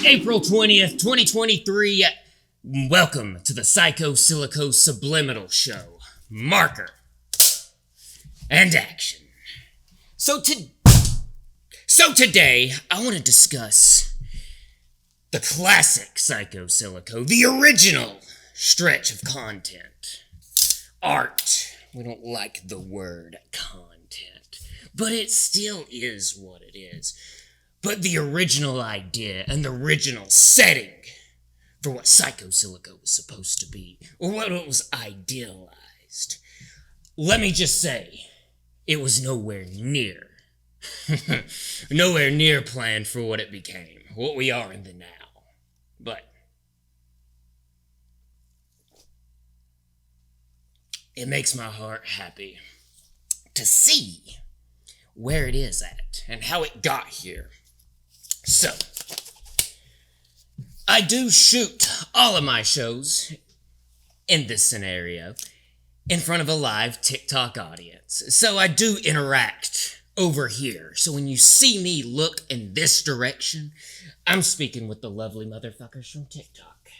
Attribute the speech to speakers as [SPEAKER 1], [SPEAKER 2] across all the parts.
[SPEAKER 1] April 20th, 2023. Welcome to the SycoPsilico Subliminal Show. Marker. And action. So today, I want to discuss the classic SycoPsilico, the original stretch of content. Art. We don't like the word content, but it still is what it is. But the original idea and the original setting for what SycoPsilico was supposed to be, or what it was idealized, let me just say, it was nowhere near planned for what it became, what we are in the now. But it makes my heart happy to see where it is at and how it got here. So, I do shoot all of my shows in this scenario in front of a live TikTok audience. So I do interact over here. So when you see me look in this direction, I'm speaking with the lovely motherfuckers from TikTok.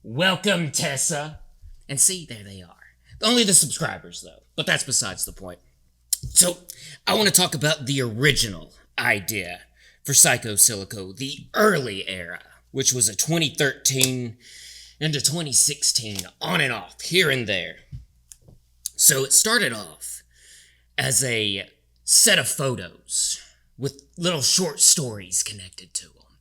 [SPEAKER 1] Welcome, Tessa. And see, there they are. Only the subscribers, though. But that's besides the point. So, I want to talk about the original idea for SycoPsilico, the early era, which was a 2013 into 2016, on and off, here and there. So it started off as a set of photos with little short stories connected to them.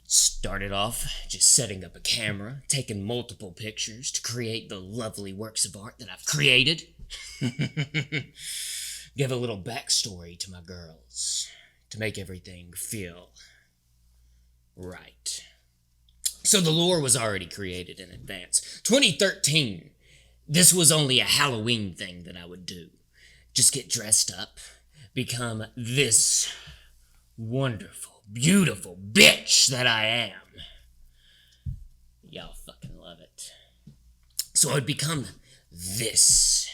[SPEAKER 1] Started off just setting up a camera, taking multiple pictures to create the lovely works of art that I've created. Give a little backstory to my girls to make everything feel right. So the lore was already created in advance. 2013, this was only a Halloween thing that I would do. Just get dressed up, become this wonderful, beautiful bitch that I am. Y'all fucking love it. So I'd become this.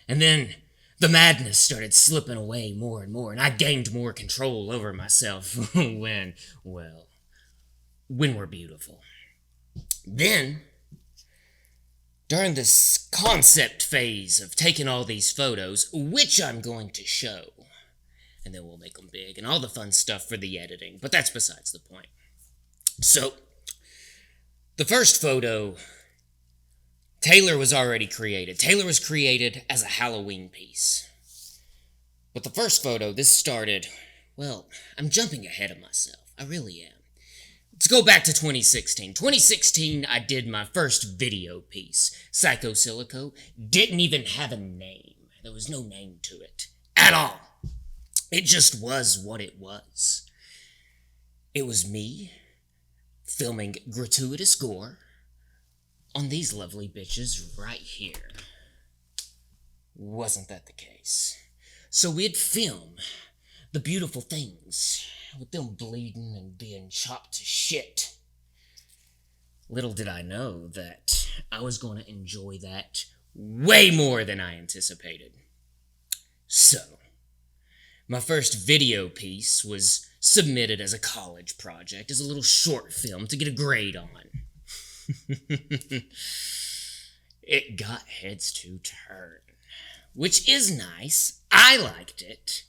[SPEAKER 1] And then the madness started slipping away more and more, and I gained more control over myself when we're beautiful. Then, during this concept phase of taking all these photos, which I'm going to show, and then we'll make them big, and all the fun stuff for the editing, but that's besides the point. So, the first photo, Taylor was already created. Taylor was created as a Halloween piece. But the first photo, this started, well, I'm jumping ahead of myself. I really am. Let's go back to 2016. 2016, I did my first video piece. SycoPsilico didn't even have a name. There was no name to it at all. It just was what it was. It was me filming gratuitous gore on these lovely bitches right here. Wasn't that the case? So we'd film the beautiful things with them bleeding and being chopped to shit. Little did I know that I was going to enjoy that way more than I anticipated. So, my first video piece was submitted as a college project, as a little short film to get a grade on. It got heads to turn, which is nice. I liked it.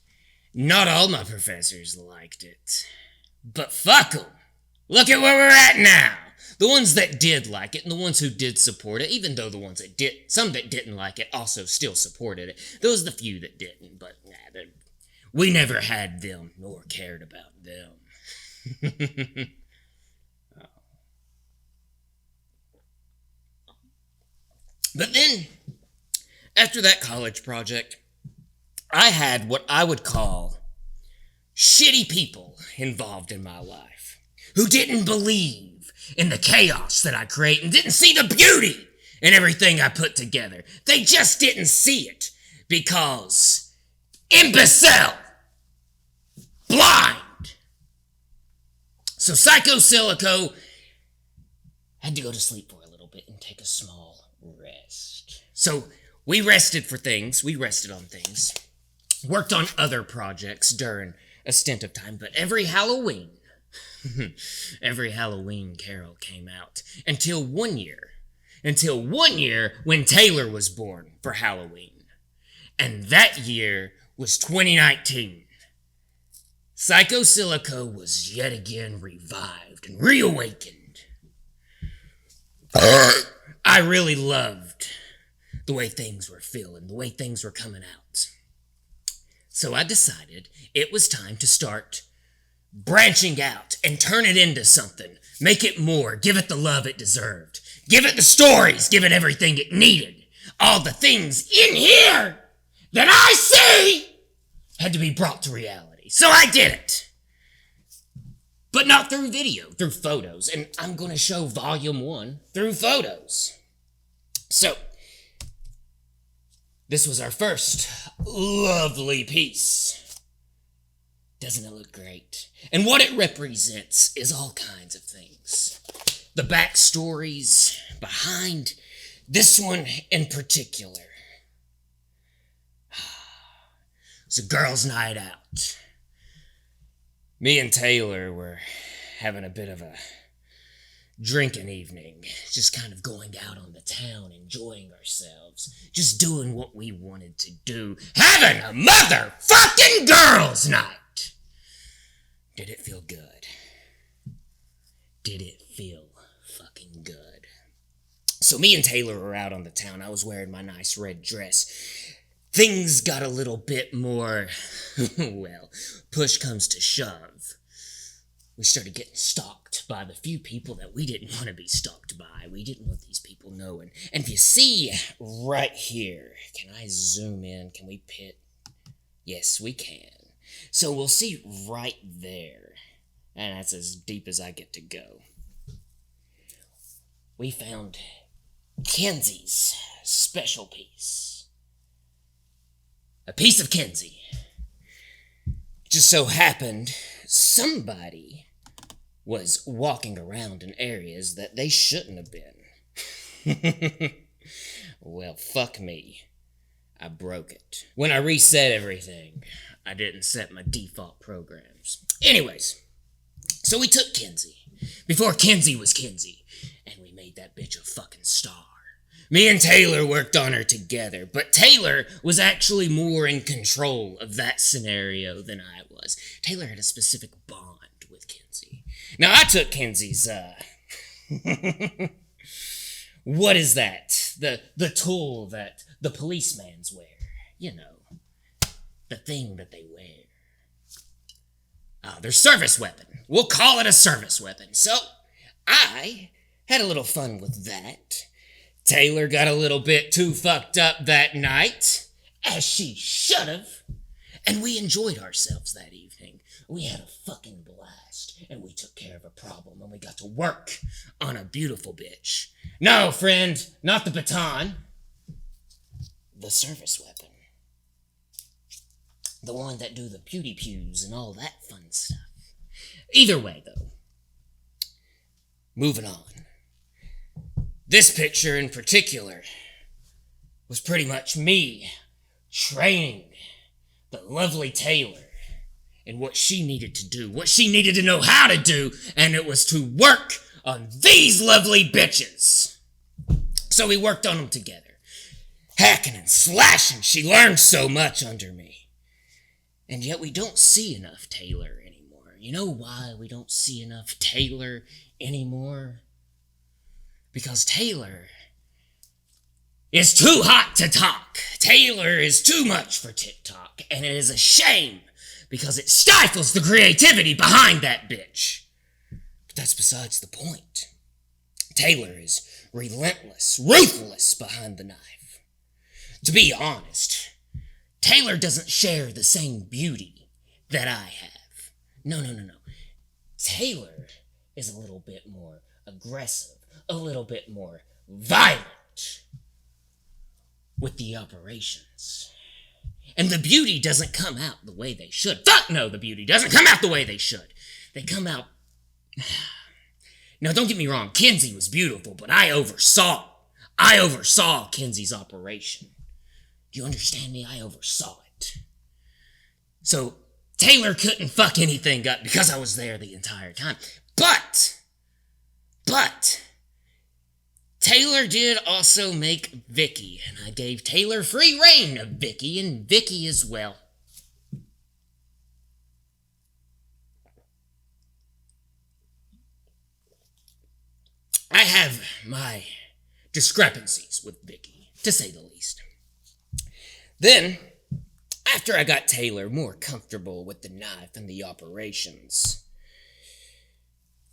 [SPEAKER 1] Not all my professors liked it, but fuck them. Look at where we're at now. The ones that did like it and the ones who did support it, even though the ones that some that didn't like it also still supported it. There was the few that didn't, but we never had them nor cared about them. But then, after that college project, I had what I would call shitty people involved in my life who didn't believe in the chaos that I create and didn't see the beauty in everything I put together. They just didn't see it because imbecile, blind. So SycoPsilico had to go to sleep for a little bit and take a small rest. So we rested for things. We rested on things. Worked on other projects during a stint of time, but every Halloween, Every Halloween Carol came out until one year when Taylor was born for Halloween. And that year was 2019. SycoPsilico was yet again revived and reawakened. I really loved the way things were feeling, the way things were coming out. So I decided it was time to start branching out and turn it into something. Make it more. Give it the love it deserved. Give it the stories. Give it everything it needed. All the things in here that I see had to be brought to reality. So I did it. But not through video, through photos. And I'm going to show volume 1 through photos. So, this was our first lovely piece. Doesn't it look great? And what it represents is all kinds of things. The backstories behind this one in particular. It's a girls' night out. Me and Taylor were having a bit of a drinking evening, just kind of going out on the town, enjoying ourselves, just doing what we wanted to do, having a motherfucking girls' night. Did it feel good? Did it feel fucking good? So me and Taylor were out on the town. I was wearing my nice red dress. Things got a little bit more, well, push comes to shove. We started getting stalked by the few people that we didn't want to be stalked by. We didn't want these people knowing. And if you see right here, can I zoom in? Can we pit? Yes, we can. So we'll see right there. And that's as deep as I get to go. We found Kenzie's special piece. A piece of Kenzie. Just so happened, somebody was walking around in areas that they shouldn't have been. Well, fuck me. I broke it. When I reset everything, I didn't set my default programs. Anyways, so we took Kenzie, before Kenzie was Kenzie, and we made that bitch a fucking star. Me and Taylor worked on her together, but Taylor was actually more in control of that scenario than I was. Taylor had a specific bond with Kenzie. Now, I took Kenzie's, what is that? The tool that the policemans wear. You know, the thing that they wear. Their service weapon. We'll call it a service weapon. So, I had a little fun with that. Taylor got a little bit too fucked up that night, as she should've, and we enjoyed ourselves that evening. We had a fucking blast, and we took care of a problem, and we got to work on a beautiful bitch. No, friend, not the baton. The service weapon. The one that do the pewty pews and all that fun stuff. Either way, though. Moving on. This picture in particular was pretty much me training the lovely Taylor in what she needed to do, what she needed to know how to do, and it was to work on these lovely bitches. So we worked on them together. Hacking and slashing, she learned so much under me. And yet we don't see enough Taylor anymore. You know why we don't see enough Taylor anymore? Because Taylor is too hot to talk. Taylor is too much for TikTok. And it is a shame because it stifles the creativity behind that bitch. But that's besides the point. Taylor is relentless, ruthless behind the knife. To be honest, Taylor doesn't share the same beauty that I have. No. Taylor is a little bit more aggressive. A little bit more violent with the operations. And the beauty doesn't come out the way they should. Fuck no, the beauty doesn't come out the way they should. They come out... Now, don't get me wrong, Kenzie was beautiful, but I oversaw Kenzie's operation. Do you understand me? I oversaw it. So, Taylor couldn't fuck anything up because I was there the entire time. But, Taylor did also make Vicky, and I gave Taylor free reign of Vicky, and Vicky as well. I have my discrepancies with Vicky, to say the least. Then, after I got Taylor more comfortable with the knife and the operations,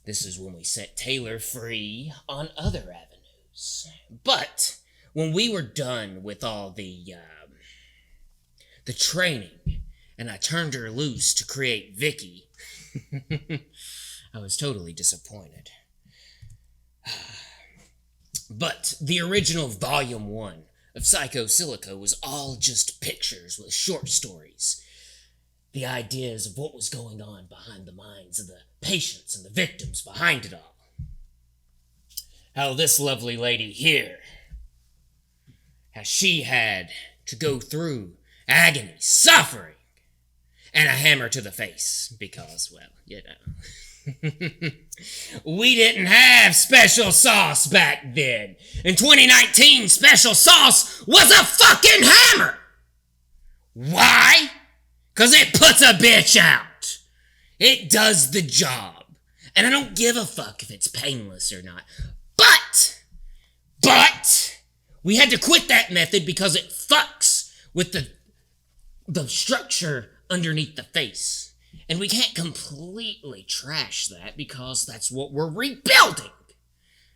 [SPEAKER 1] this is when we set Taylor free on other avenues. But when we were done with all the training, and I turned her loose to create Vicky, I was totally disappointed. But the original Volume 1 of SycoPsilico was all just pictures with short stories. The ideas of what was going on behind the minds of the patients and the victims behind it all. How this lovely lady here, how she had to go through agony, suffering, and a hammer to the face because, well, you know. We didn't have special sauce back then. In 2019, special sauce was a fucking hammer. Why? Because it puts a bitch out. It does the job. And I don't give a fuck if it's painless or not. But, we had to quit that method because it fucks with the structure underneath the face. And we can't completely trash that because that's what we're rebuilding.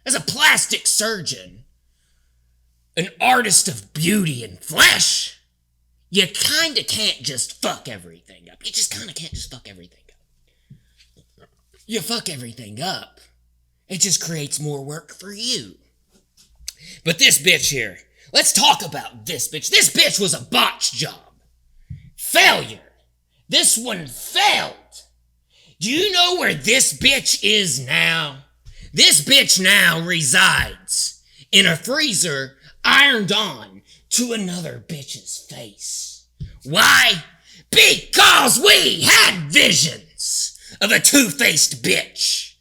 [SPEAKER 1] As a plastic surgeon, an artist of beauty and flesh, you kinda can't just fuck everything up. You just kinda can't just fuck everything up. You fuck everything up, it just creates more work for you. But this bitch here, let's talk about this bitch. This bitch was a botch job. Failure. This one failed. Do you know where this bitch is now? This bitch now resides in a freezer ironed on to another bitch's face. Why? Because we had visions of a two-faced bitch.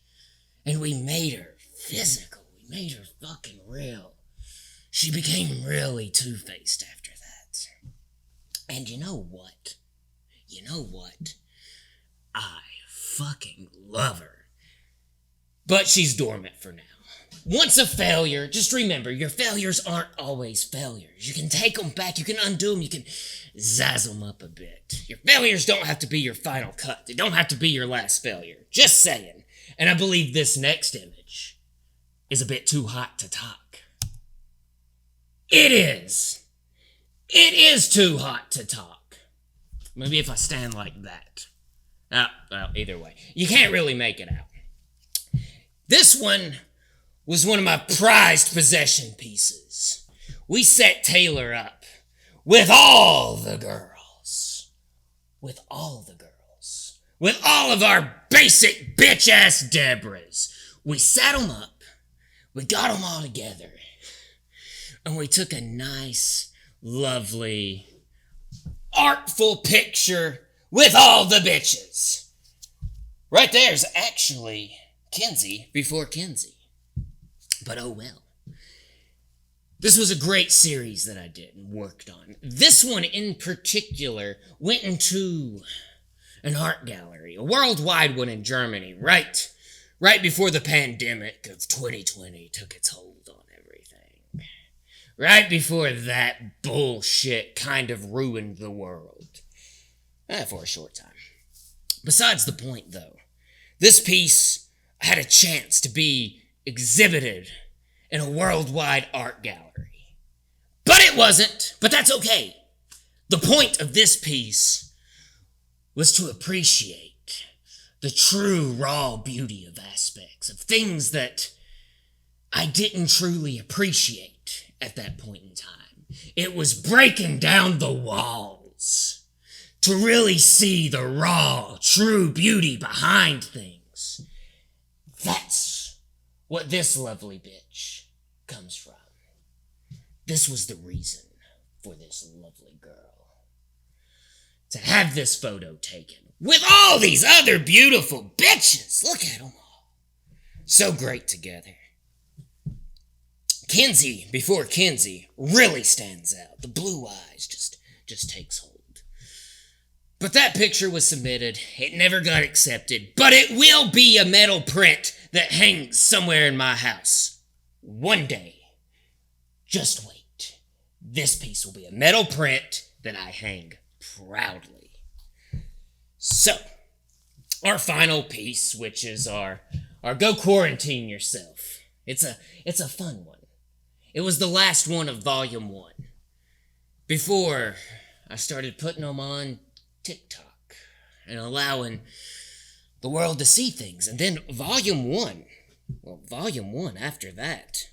[SPEAKER 1] And we made her physical. We made her fucking real. She became really two-faced after that. And you know what? I fucking love her. But she's dormant for now. Once a failure, just remember, your failures aren't always failures. You can take them back, you can undo them, you can zazz them up a bit. Your failures don't have to be your final cut. They don't have to be your last failure. Just saying. And I believe this next image is a bit too hot to talk. It is. It is too hot to talk. Maybe if I stand like that. Well, either way. You can't really make it out. This one was one of my prized possession pieces. We set Taylor up with all the girls. With all the girls. With all of our basic bitch-ass Debras. We sat them up. We got them all together. And we took a nice, lovely, artful picture with all the bitches. Right there's actually Kinsey before Kinsey. But oh well. This was a great series that I did and worked on. This one in particular went into an art gallery, a worldwide one in Germany, right before the pandemic of 2020 took its hold on everything. Right before that bullshit kind of ruined the world. For a short time. Besides the point, though, this piece had a chance to be exhibited in a worldwide art gallery. But it wasn't, but that's okay. The point of this piece was to appreciate the true raw beauty of aspects, of things that I didn't truly appreciate at that point in time. It was breaking down the walls to really see the raw, true beauty behind things. That's what this lovely bitch comes from. This was the reason for this lovely girl. to have this photo taken with all these other beautiful bitches. Look at them all. So great together. Kinsey, before Kinsey, really stands out. The blue eyes just takes hold. But that picture was submitted. It never got accepted. But it will be a metal print that hangs somewhere in my house. One day. Just wait. This piece will be a metal print that I hang proudly. So, our final piece, which is our Go Quarantine Yourself. It's a fun one. It was the last one of Volume 1. Before I started putting them on TikTok and allowing the world to see things. And then Volume 1 after that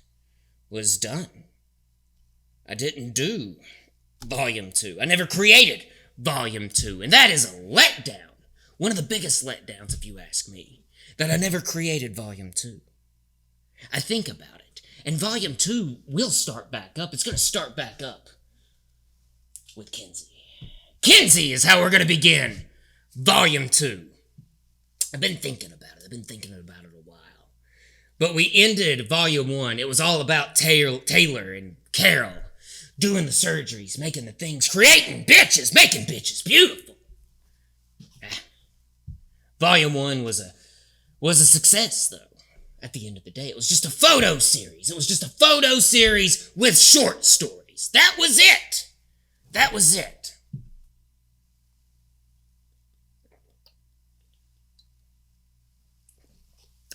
[SPEAKER 1] was done. I didn't do Volume 2. I never created Volume 2. And that is a letdown. One of the biggest letdowns, if you ask me. That I never created Volume 2. I think about it. And Volume 2 will start back up. It's going to start back up with Kinsey. Kinsey is how we're going to begin Volume 2. I've been thinking about it a while. But we ended Volume 1. It was all about Taylor and Carol doing the surgeries, making the things, creating bitches, making bitches beautiful. Volume 1 was a success, though. At the end of the day, it was just a photo series. It was just a photo series with short stories. That was it. That was it.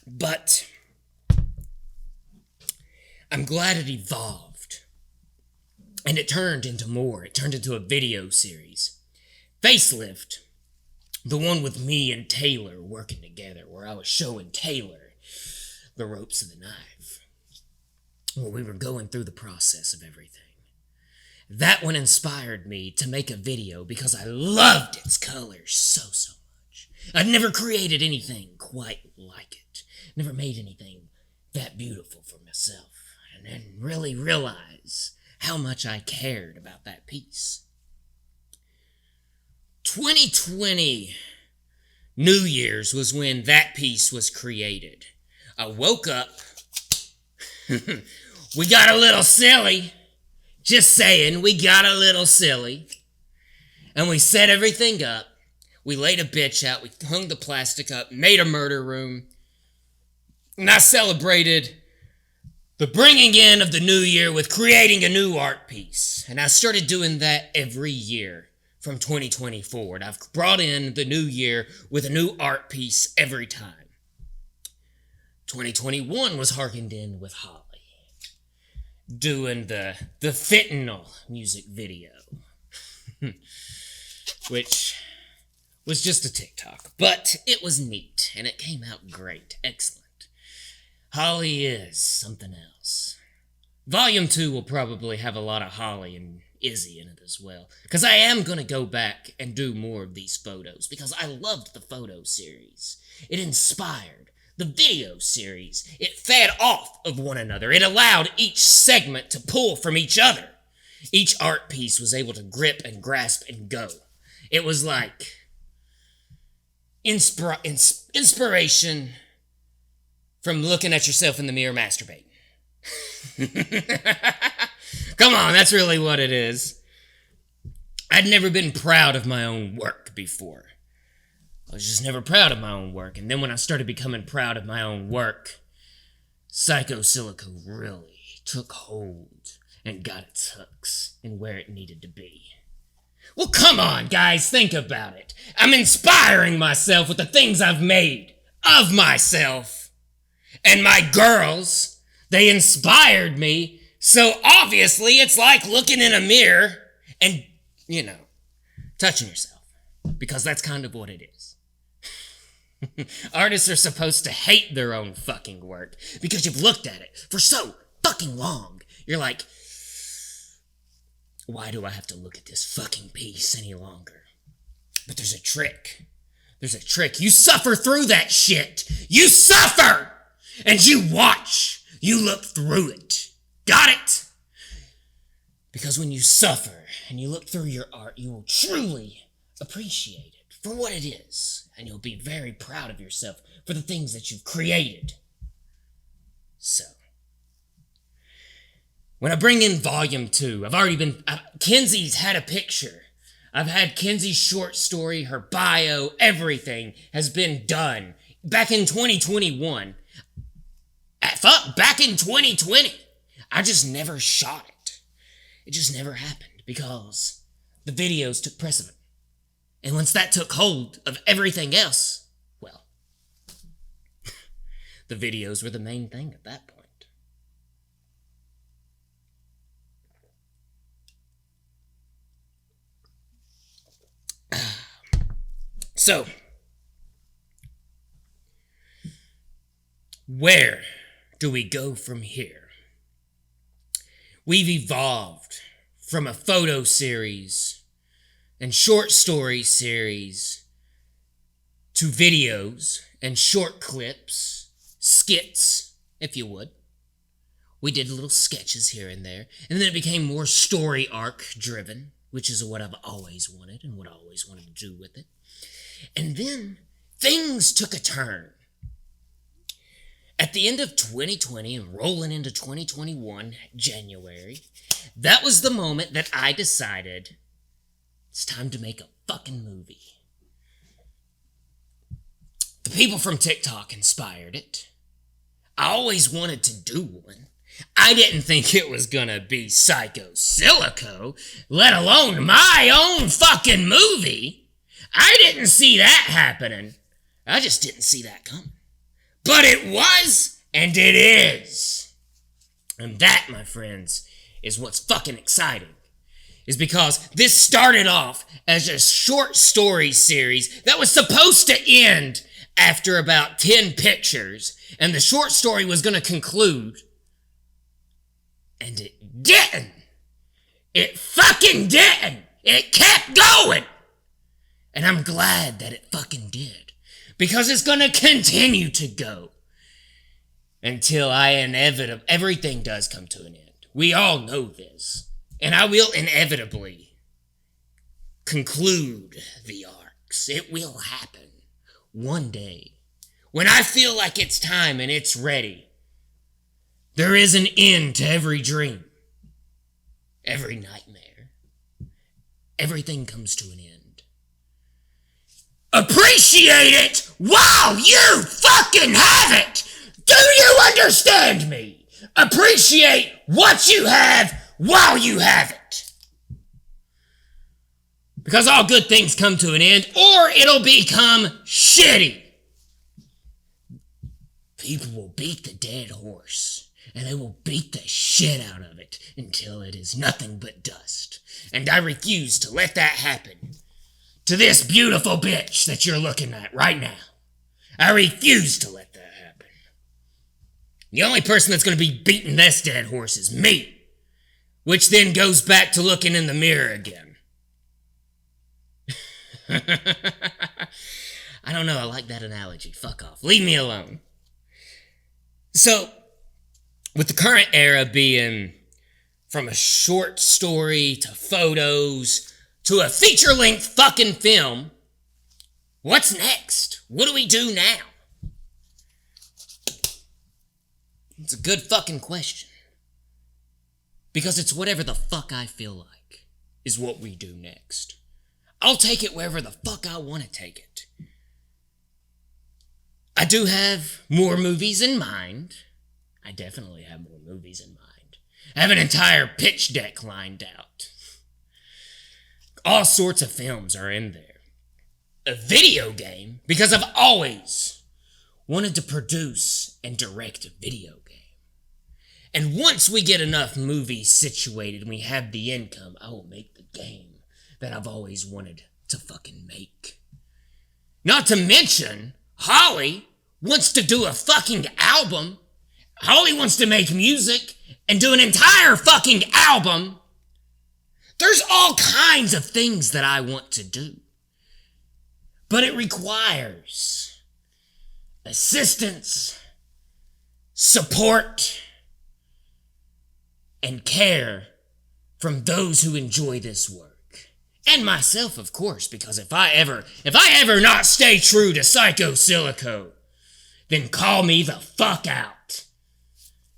[SPEAKER 1] But I'm glad it evolved. And it turned into more. It turned into a video series. Facelift, the one with me and Taylor working together, where I was showing Taylor the ropes of the knife. Well, we were going through the process of everything. That one inspired me to make a video because I loved its colors so much. I'd never created anything quite like it. Never made anything that beautiful for myself. And then really realize how much I cared about that piece. 2020 New Year's was when that piece was created. I woke up. We got a little silly. Just saying, we got a little silly. And we set everything up. We laid a bitch out. We hung the plastic up, made a murder room. And I celebrated the bringing in of the new year with creating a new art piece. And I started doing that every year from 2020 forward. I've brought in the new year with a new art piece every time. 2021 was harkened in with Holly doing the fentanyl music video, which was just a TikTok, but it was neat and it came out great. Excellent. Holly is something else. Volume 2 will probably have a lot of Holly and Izzy in it as well, because I am going to go back and do more of these photos because I loved the photo series. It inspired the video series. It fed off of one another. It allowed each segment to pull from each other. Each art piece was able to grip and grasp and go. It was like inspiration from looking at yourself in the mirror masturbating. Come on, that's really what it is. I'd never been proud of my own work before. I was just never proud of my own work. And then when I started becoming proud of my own work, SycoPsilico really took hold and got its hooks in where it needed to be. Well, come on, guys, think about it. I'm inspiring myself with the things I've made of myself. And my girls, they inspired me. So obviously it's like looking in a mirror and, touching yourself. Because that's kind of what it is. Artists are supposed to hate their own fucking work because you've looked at it for so fucking long. You're like, why do I have to look at this fucking piece any longer? But there's a trick. There's a trick. You suffer through that shit. You suffer! And you watch. You look through it. Got it? Because when you suffer and you look through your art, you will truly appreciate it for what it is, and you'll be very proud of yourself for the things that you've created. So, when I bring in Volume 2, Kenzie's had a picture. I've had Kenzie's short story, her bio, everything has been done. Back in 2021. Back in 2020. I just never shot it. It just never happened because the videos took precedent. And once that took hold of everything else, well, the videos were the main thing at that point. So, where do we go from here? We've evolved from a photo series and short story series to videos and short clips, skits, if you would. We did little sketches here and there, and then it became more story arc driven, which is what I've always wanted and what I always wanted to do with it. And then things took a turn. At the end of 2020 and rolling into 2021, January, that was the moment that I decided it's time to make a fucking movie. The people from TikTok inspired it. I always wanted to do one. I didn't think it was gonna be SycoPsilico, let alone my own fucking movie. I didn't see that happening. I just didn't see that coming. But it was, and it is. And that, my friends, is what's fucking exciting. Is because this started off as a short story series that was supposed to end after about 10 pictures, and the short story was going to conclude. And it didn't. It fucking didn't. It kept going. And I'm glad that it fucking did. Because it's gonna continue to go. Until everything does come to an end. We all know this. And I will inevitably conclude the arcs. It will happen. One day. When I feel like it's time and it's ready. There is an end to every dream. Every nightmare. Everything comes to an end. Appreciate it while you fucking have it! Do you understand me? Appreciate what you have while you have it. Because all good things come to an end, or it'll become shitty. People will beat the dead horse, and they will beat the shit out of it until it is nothing but dust. And I refuse to let that happen. To this beautiful bitch that you're looking at right now. I refuse to let that happen. The only person that's going to be beating this dead horse is me. Which then goes back to looking in the mirror again. I don't know, I like that analogy. Fuck off. Leave me alone. So, with the current era being from a short story to photos to a feature-length fucking film, what's next? What do we do now? It's a good fucking question. Because it's whatever the fuck I feel like is what we do next. I'll take it wherever the fuck I want to take it. I do have more movies in mind. I definitely have more movies in mind. I have an entire pitch deck lined out. All sorts of films are in there. A video game, because I've always wanted to produce and direct a video game. And once we get enough movies situated and we have the income, I will make the game that I've always wanted to fucking make. Not to mention, Holly wants to do a fucking album. Holly wants to make music and do an entire fucking album. There's all kinds of things that I want to do. But it requires assistance, support, and care from those who enjoy this work. And myself, of course, because if I ever not stay true to SycoPsilico, then call me the fuck out.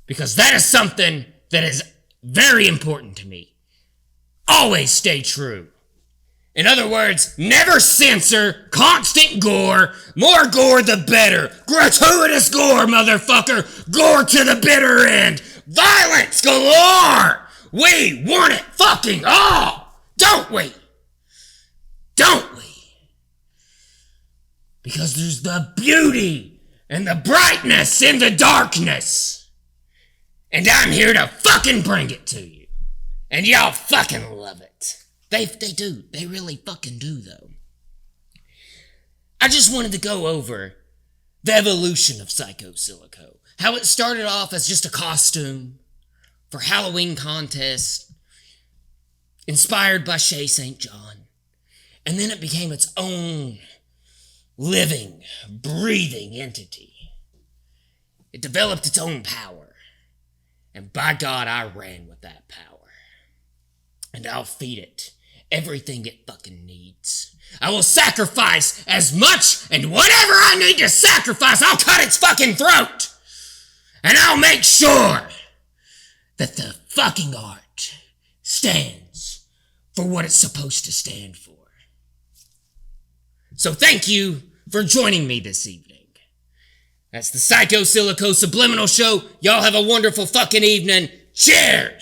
[SPEAKER 1] Because that is something that is very important to me. Always stay true. In other words, never censor, constant gore. More gore the better. Gratuitous gore, motherfucker. Gore to the bitter end. Violence galore. We want it fucking all. Don't we? Don't we? Because there's the beauty and the brightness in the darkness. And I'm here to fucking bring it to you. And y'all fucking love it. They do. They really fucking do, though. I just wanted to go over the evolution of SycoPsilico. How it started off as just a costume for Halloween contest, inspired by Shay St. John. And then it became its own living, breathing entity. It developed its own power. And by God, I ran with that power. And I'll feed it everything it fucking needs. I will sacrifice as much and whatever I need to sacrifice, I'll cut its fucking throat. And I'll make sure that the fucking art stands for what it's supposed to stand for. So thank you for joining me this evening. That's the SycoPsilico Subliminal Show. Y'all have a wonderful fucking evening. Cheers!